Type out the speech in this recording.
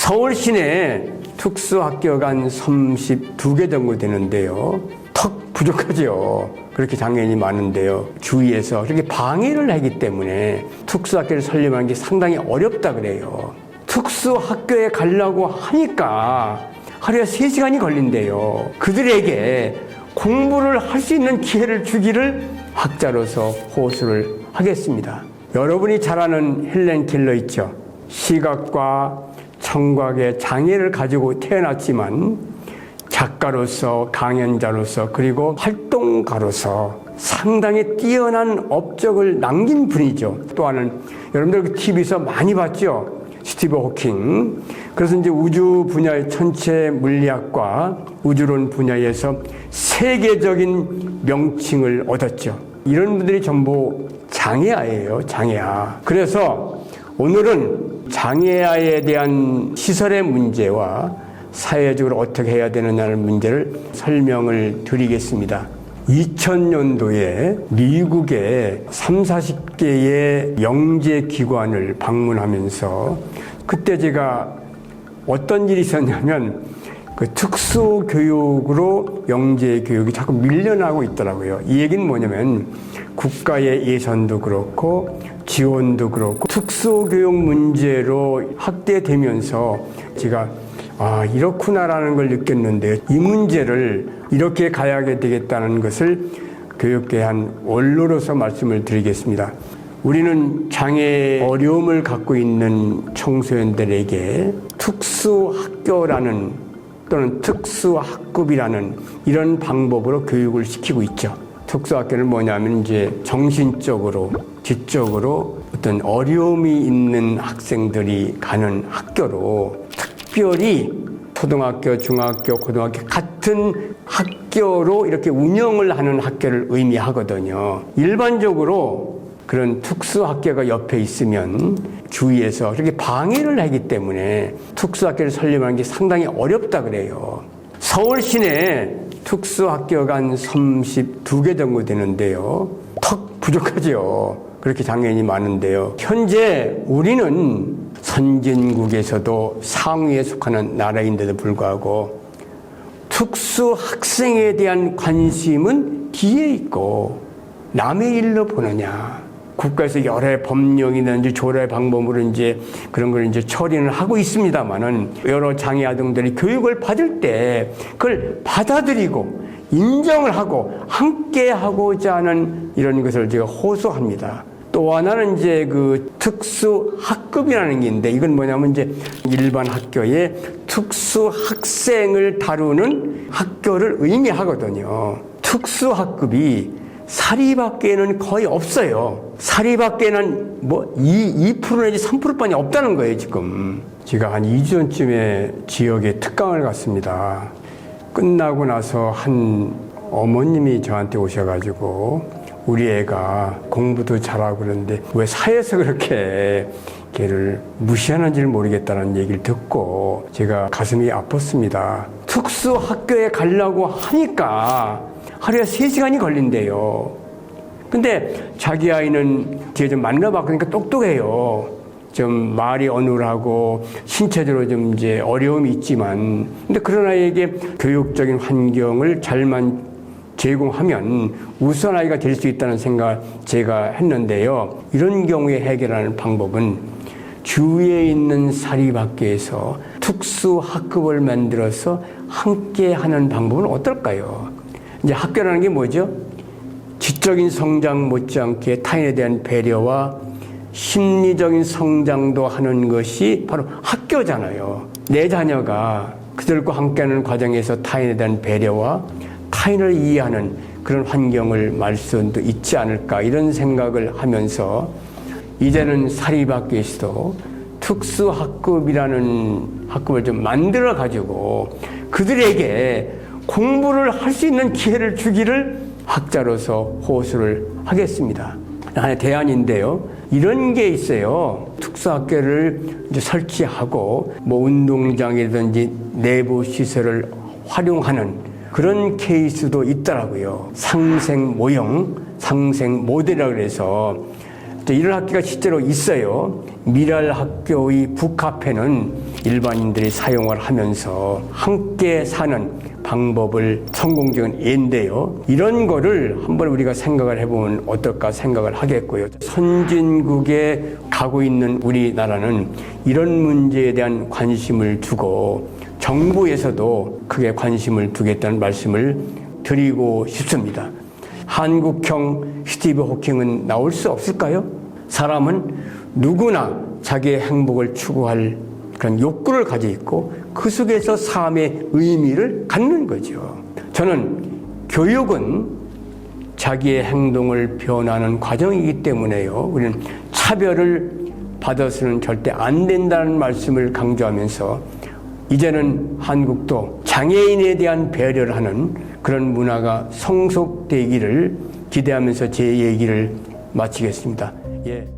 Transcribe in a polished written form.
서울 시내 특수학교가 한 32개 정도 되는데요. 턱 부족하죠. 그렇게 장애인이 많은데요. 주위에서 그렇게 방해를 하기 때문에 특수학교를 설립하는 게 상당히 어렵다 그래요. 특수학교에 가려고 하니까 하루에 3시간이 걸린대요. 그들에게 공부를 할 수 있는 기회를 주기를 학자로서 호소를 하겠습니다. 여러분이 잘 아는 헬렌 켈러 있죠? 시각과 청각의 장애를 가지고 태어났지만 작가로서, 강연자로서, 그리고 활동가로서 상당히 뛰어난 업적을 남긴 분이죠. 또 하나는 여러분들 TV에서 많이 봤죠? 스티븐 호킹. 그래서 이제 우주 분야의 천체 물리학과 우주론 분야에서 세계적인 명칭을 얻었죠. 이런 분들이 전부 장애아예요, 장애아. 그래서 오늘은 장애아에 대한 시설의 문제와 사회적으로 어떻게 해야 되느냐는 문제를 설명을 드리겠습니다. 2000년도에 미국의 30, 40개의 영재기관을 방문하면서 그때 제가 어떤 일이 있었냐면 그 특수교육으로 영재교육이 자꾸 밀려나고 있더라고요. 이 얘기는 뭐냐면 국가의 예산도 그렇고 지원도 그렇고 특수교육 문제로 확대되면서 제가 이렇구나라는 걸 느꼈는데 이 문제를 이렇게 가야 되겠다는 것을 교육계 한 원로로서 말씀을 드리겠습니다. 우리는 장애 어려움을 갖고 있는 청소년들에게 특수학교라는 또는 특수학급이라는 이런 방법으로 교육을 시키고 있죠. 특수학교는 뭐냐면 이제 정신적으로, 지적으로 어떤 어려움이 있는 학생들이 가는 학교로 특별히 초등학교, 중학교, 고등학교 같은 학교로 이렇게 운영을 하는 학교를 의미하거든요. 일반적으로 그런 특수학교가 옆에 있으면 주위에서 그렇게 방해를 하기 때문에 특수학교를 설립하는 게 상당히 어렵다 그래요. 서울 시내 특수학교가 한 32개 정도 되는데요. 턱 부족하죠. 그렇게 장애인이 많은데요. 현재 우리는 선진국에서도 상위에 속하는 나라인데도 불구하고 특수학생에 대한 관심은 뒤에 있고 남의 일로 보느냐. 국가에서 여러 법령이든지 조례 방법으로 이제 그런 걸 이제 처리를 하고 있습니다만은 여러 장애 아동들이 교육을 받을 때 그걸 받아들이고 인정을 하고 함께 하고자 하는 이런 것을 제가 호소합니다. 또 하나는 이제 그 특수학급이라는 게 있는데 이건 뭐냐면 이제 일반 학교에 특수학생을 다루는 학교를 의미하거든요. 특수학급이 사립학교에는 거의 없어요. 사립학교에는 뭐 2% 내지 3%뿐이 없다는 거예요, 지금. 제가 한 2주 전쯤에 지역에 특강을 갔습니다. 끝나고 나서 한 어머님이 저한테 오셔가지고 우리 애가 공부도 잘하고 그러는데 왜 사회에서 그렇게 걔를 무시하는지를 모르겠다는 얘기를 듣고 제가 가슴이 아팠습니다. 특수학교에 가려고 하니까 하루에 3시간이 걸린대요. 근데 자기 아이는 뒤에 좀 만나봤으니까 똑똑해요. 좀 말이 어눌하고 신체적으로 좀 이제 어려움이 있지만 근데 그런 아이에게 교육적인 환경을 잘만 제공하면 우수한 아이가 될 수 있다는 생각 제가 했는데요. 이런 경우에 해결하는 방법은 주위에 있는 사립학교에서 특수학급을 만들어서 함께 하는 방법은 어떨까요? 이제 학교라는 게 뭐죠? 지적인 성장 못지않게 타인에 대한 배려와 심리적인 성장도 하는 것이 바로 학교잖아요. 내 자녀가 그들과 함께하는 과정에서 타인에 대한 배려와 타인을 이해하는 그런 환경을 말씀도 있지 않을까 이런 생각을 하면서 이제는 사립학교에서도 특수학급이라는 학급을 좀 만들어 가지고 그들에게 공부를 할 수 있는 기회를 주기를 학자로서 호소를 하겠습니다. 하나의 대안인데요. 이런 게 있어요. 특수학교를 이제 설치하고 뭐 운동장이든지 내부 시설을 활용하는 그런 케이스도 있더라고요. 상생 모형, 상생 모델이라고 해서 이런 학교가 실제로 있어요. 미랄학교의 북카페는 일반인들이 사용을 하면서 함께 사는 방법을 성공적인 예인데요. 이런 거를 한번 우리가 생각을 해보면 어떨까 생각을 하겠고요. 선진국에 가고 있는 우리나라는 이런 문제에 대한 관심을 두고 정부에서도 크게 관심을 두겠다는 말씀을 드리고 싶습니다. 한국형 스티브 호킹은 나올 수 없을까요? 사람은 누구나 자기의 행복을 추구할 그런 욕구를 가지고 있고 그 속에서 삶의 의미를 갖는 거죠. 저는 교육은 자기의 행동을 변화하는 과정이기 때문에요. 우리는 차별을 받아서는 절대 안 된다는 말씀을 강조하면서 이제는 한국도 장애인에 대한 배려를 하는 그런 문화가 성숙되기를 기대하면서 제 얘기를 마치겠습니다. 예.